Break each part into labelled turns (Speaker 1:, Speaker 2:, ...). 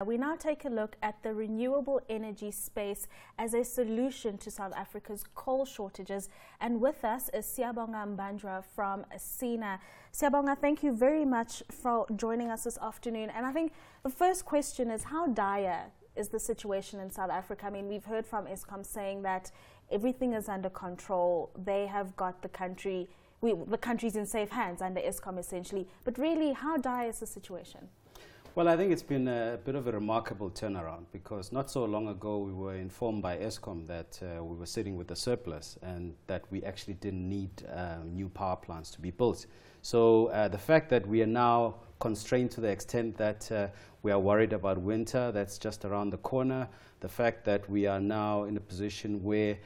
Speaker 1: We now take a look at the renewable energy space as a solution to South Africa's coal shortages. And with us is Siyabonga Mbanjwa from SENER. Siyabonga, thank you very much for joining us this afternoon. And I think the first question is, how dire is the situation in South Africa? I mean, we've heard from Eskom saying that everything is under control. They have got the country, the country's in safe hands under Eskom essentially. But really, how dire is the situation?
Speaker 2: Well, I think it's been a bit of a remarkable turnaround, because not so long ago we were informed by Eskom that we were sitting with a surplus and that we actually didn't need new power plants to be built. So the fact that we are now constrained to the extent that we are worried about winter that's just around the corner, the fact that we are now in a position where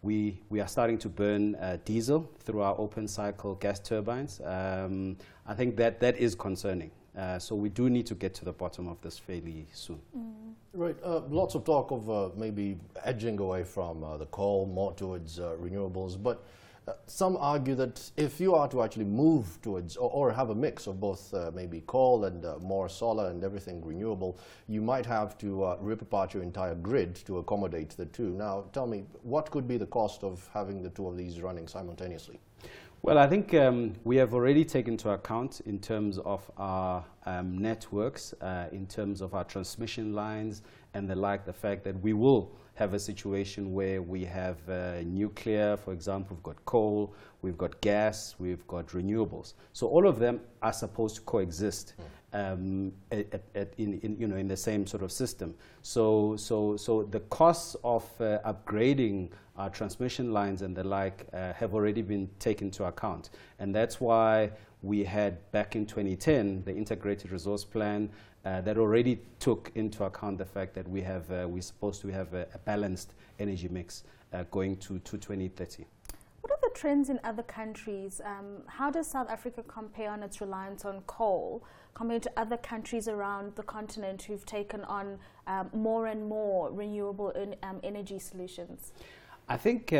Speaker 2: we are starting to burn diesel through our open cycle gas turbines, I think that is concerning. So we do need to get to the bottom of this fairly soon.
Speaker 3: Right. Lots of talk of maybe edging away from the coal, more towards renewables. But some argue that if you are to actually move towards or have a mix of both maybe coal and more solar and everything renewable, you might have to rip apart your entire grid to accommodate the two. Now, tell me, what could be the cost of having the two of these running simultaneously?
Speaker 2: Well, I think we have already taken into account in terms of our networks, in terms of our transmission lines and the like, the fact that we will have a situation where we have nuclear, for example, we've got coal, we've got gas, we've got renewables. So all of them are supposed to coexist in the same sort of system. So the costs of upgrading our transmission lines and the like have already been taken into account. And that's why we had, back in 2010, the Integrated Resource Plan that already took into account the fact that we're supposed to have a balanced energy mix going to 2030.
Speaker 1: What are the trends in other countries? How does South Africa compare on its reliance on coal compared to other countries around the continent who've taken on more and more renewable energy solutions?
Speaker 2: I think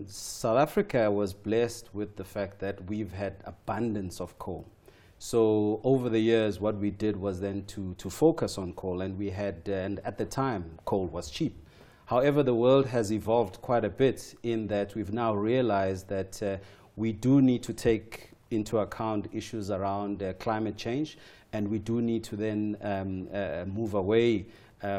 Speaker 2: South Africa was blessed with the fact that we've had abundance of coal. So over the years, what we did was then to focus on coal, and we had, and at the time, coal was cheap. However, the world has evolved quite a bit in that we've now realized that we do need to take into account issues around climate change, and we do need to then move away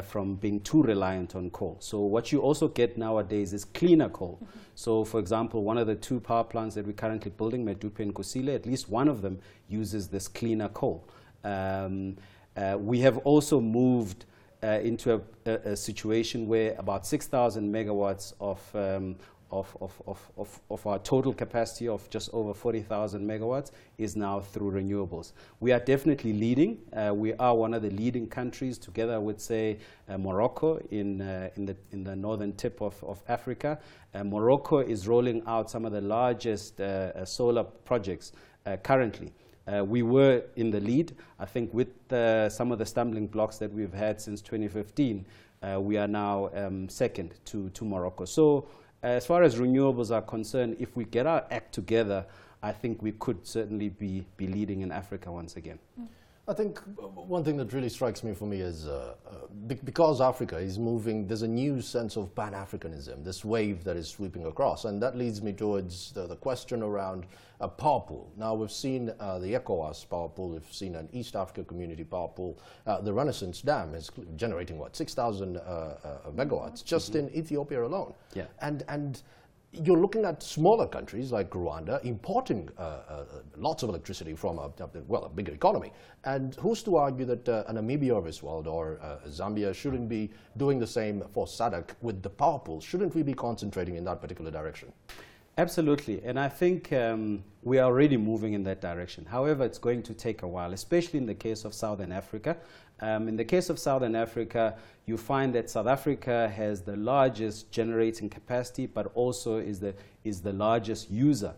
Speaker 2: from being too reliant on coal. So what you also get nowadays is cleaner coal. So for example, one of the two power plants that we're currently building, Medupi and Kusile, at least one of them uses this cleaner coal. We have also moved into a situation where about 6,000 megawatts of our total capacity of just over 40,000 megawatts is now through renewables. We are definitely leading. We are one of the leading countries, together with, say, Morocco in the northern tip of Africa. Morocco is rolling out some of the largest solar projects currently. We were in the lead. I think with some of the stumbling blocks that we've had since 2015, we are now second to Morocco. So as far as renewables are concerned, if we get our act together, I think we could certainly be leading in Africa once again.
Speaker 3: I think one thing that really strikes me for me is because Africa is moving, there's a new sense of Pan-Africanism, this wave that is sweeping across. And that leads me towards the question around a power pool. Now, we've seen the ECOWAS power pool, we've seen an East Africa Community power pool. The Renaissance Dam is generating, what, 6,000 megawatts just in Ethiopia alone.
Speaker 2: Yeah.
Speaker 3: And you're looking at smaller countries like Rwanda importing lots of electricity from a bigger economy. And who's to argue that Namibia of this world or Zambia shouldn't be doing the same for SADC with the power pool? Shouldn't we be concentrating in that particular direction?
Speaker 2: Absolutely, and I think we are already moving in that direction. However, it's going to take a while, especially in the case of Southern Africa. In the case of Southern Africa, you find that South Africa has the largest generating capacity, but also is the largest user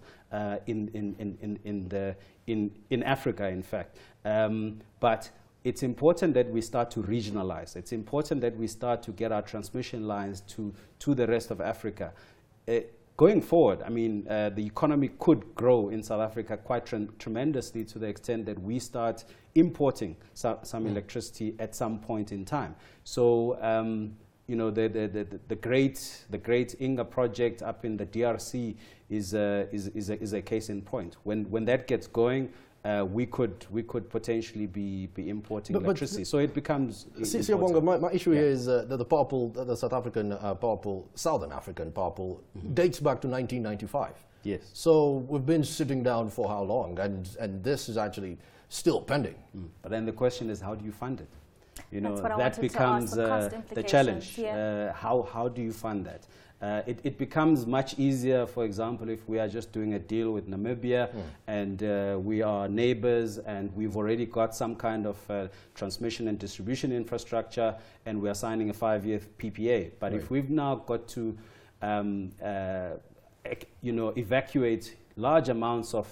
Speaker 2: in Africa, in fact. But it's important that we start to regionalize. It's important that we start to get our transmission lines to the rest of Africa. going forward, I mean, the economy could grow in South Africa quite tremendously to the extent that we start importing some electricity at some point in time. So, you know, the great Inga project up in the DRC is a case in point. When that gets going, we could potentially be importing electricity. So it becomes.
Speaker 3: Siyabonga, my issue here is that the power pool, the South African power pool, Southern African power pool, dates back to 1995.
Speaker 2: Yes.
Speaker 3: So we've been sitting down for how long, and this is actually still pending.
Speaker 2: But then the question is, how do you fund it? You know,
Speaker 1: that
Speaker 2: becomes the challenge.
Speaker 1: Yeah.
Speaker 2: How do you fund that? It becomes much easier, for example, if we are just doing a deal with Namibia and we are neighbors and we've already got some kind of transmission and distribution infrastructure and we are signing a 5-year PPA. But if we've now got to you know, evacuate large amounts of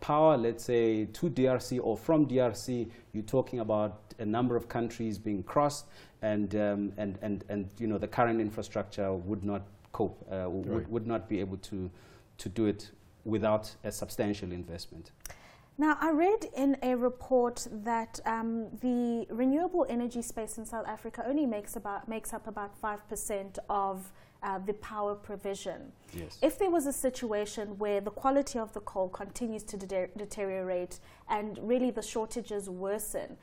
Speaker 2: power, let's say to DRC or from DRC, you're talking about a number of countries being crossed, and you know, the current infrastructure would not cope, would not be able to do it without a substantial investment.
Speaker 1: Now, I read in a report that the renewable energy space in South Africa only makes up about 5% of the power provision.
Speaker 2: Yes.
Speaker 1: If there was a situation where the quality of the coal continues to deteriorate and really the shortages worsen,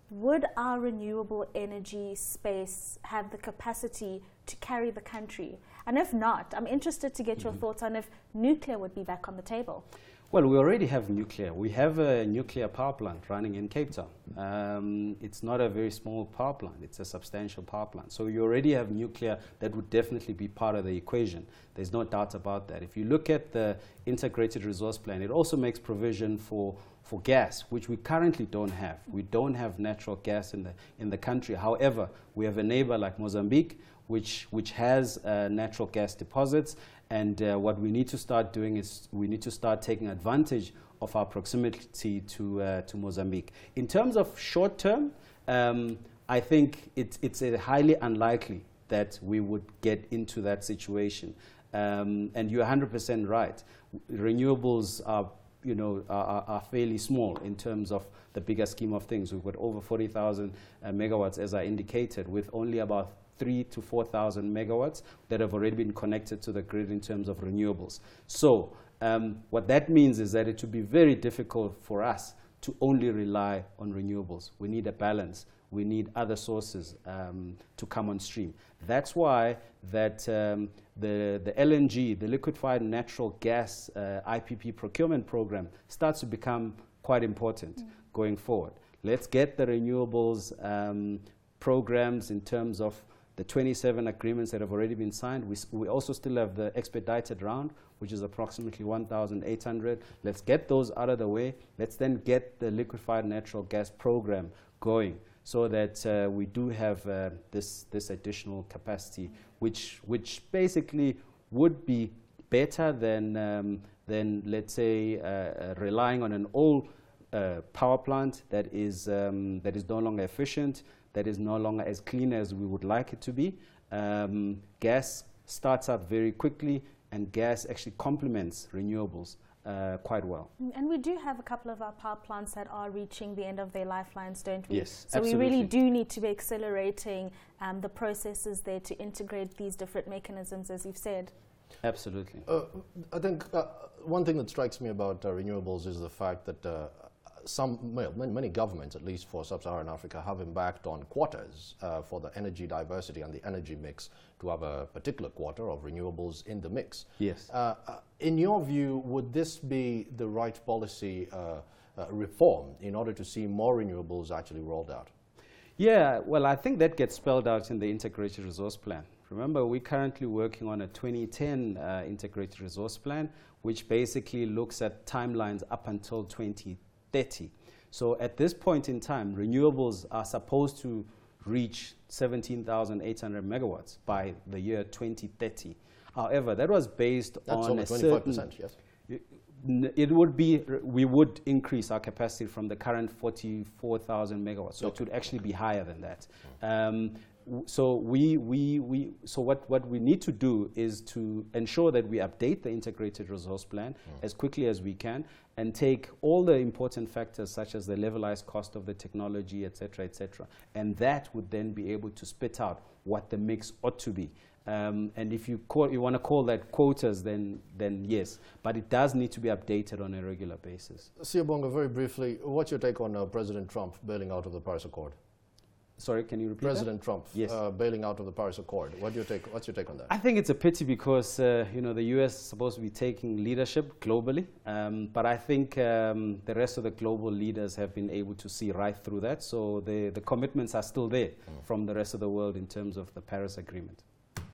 Speaker 1: would our renewable energy space have the capacity to carry the country? And if not, I'm interested to get your thoughts on if nuclear would be back on the table.
Speaker 2: Well, we already have nuclear. We have a nuclear power plant running in Cape Town. It's not a very small power plant. It's a substantial power plant. So you already have nuclear that would definitely be part of the equation. There's no doubt about that. If you look at the integrated resource plan, it also makes provision for gas, which we currently don't have. We don't have natural gas in the country. However, we have a neighbor like Mozambique, which has natural gas deposits. And what we need to start doing is we need to start taking advantage of our proximity to Mozambique. In terms of short term, I think it's highly unlikely that we would get into that situation. And you're 100% right. Renewables are, you know, are fairly small in terms of the bigger scheme of things. We've got over 40,000 megawatts, as I indicated, with only about 3,000 to 4,000 megawatts that have already been connected to the grid in terms of renewables. So what that means is that it would be very difficult for us to only rely on renewables. We need a balance. We need other sources to come on stream. That's why that the LNG, the liquefied natural gas IPP procurement program, starts to become quite important going forward. Let's get the renewables programs in terms of the 27 agreements that have already been signed. We also still have the expedited round, which is approximately 1,800. Let's get those out of the way. Let's then get the liquefied natural gas program going so that we do have this additional capacity, which basically would be better than let's say relying on an old power plant that is no longer efficient, that is no longer as clean as we would like it to be. Gas starts up very quickly, and gas actually complements renewables quite well.
Speaker 1: And we do have a couple of our power plants that are reaching the end of their lifelines, don't we?
Speaker 2: Yes,
Speaker 1: so
Speaker 2: absolutely.
Speaker 1: we really do need to be accelerating the processes there to integrate these different mechanisms, as you've said.
Speaker 2: Absolutely.
Speaker 3: I think one thing that strikes me about renewables is the fact that many governments, at least for sub-Saharan Africa, have embarked on quotas for the energy diversity and the energy mix to have a particular quota of renewables in the mix.
Speaker 2: Yes.
Speaker 3: In your view, would this be the right policy reform in order to see more renewables actually rolled out?
Speaker 2: Yeah, well, I think that gets spelled out in the integrated resource plan. Remember, we're currently working on a 2010 integrated resource plan, which basically looks at timelines up until 2030. So at this point in time, renewables are supposed to reach 17,800 megawatts by the year 2030. However, that was based on a 25%,
Speaker 3: yes.
Speaker 2: It would be, we would increase our capacity from the current 44,000 megawatts. So it would actually be higher than that. So what we need to do is to ensure that we update the integrated resource plan as quickly as we can, and take all the important factors such as the levelized cost of the technology, etc., and that would then be able to spit out what the mix ought to be. And if you want to call that quotas, then yes, but it does need to be updated on a regular basis.
Speaker 3: Siyabonga, very briefly, what's your take on President Trump bailing out of the Paris Accord?
Speaker 2: Sorry, can you repeat
Speaker 3: President Trump,
Speaker 2: yes.
Speaker 3: Bailing out of the Paris Accord. What's your take on that?
Speaker 2: I think it's a pity because you know, the U.S. is supposed to be taking leadership globally, but I think the rest of the global leaders have been able to see right through that. So the commitments are still there from the rest of the world in terms of the Paris Agreement.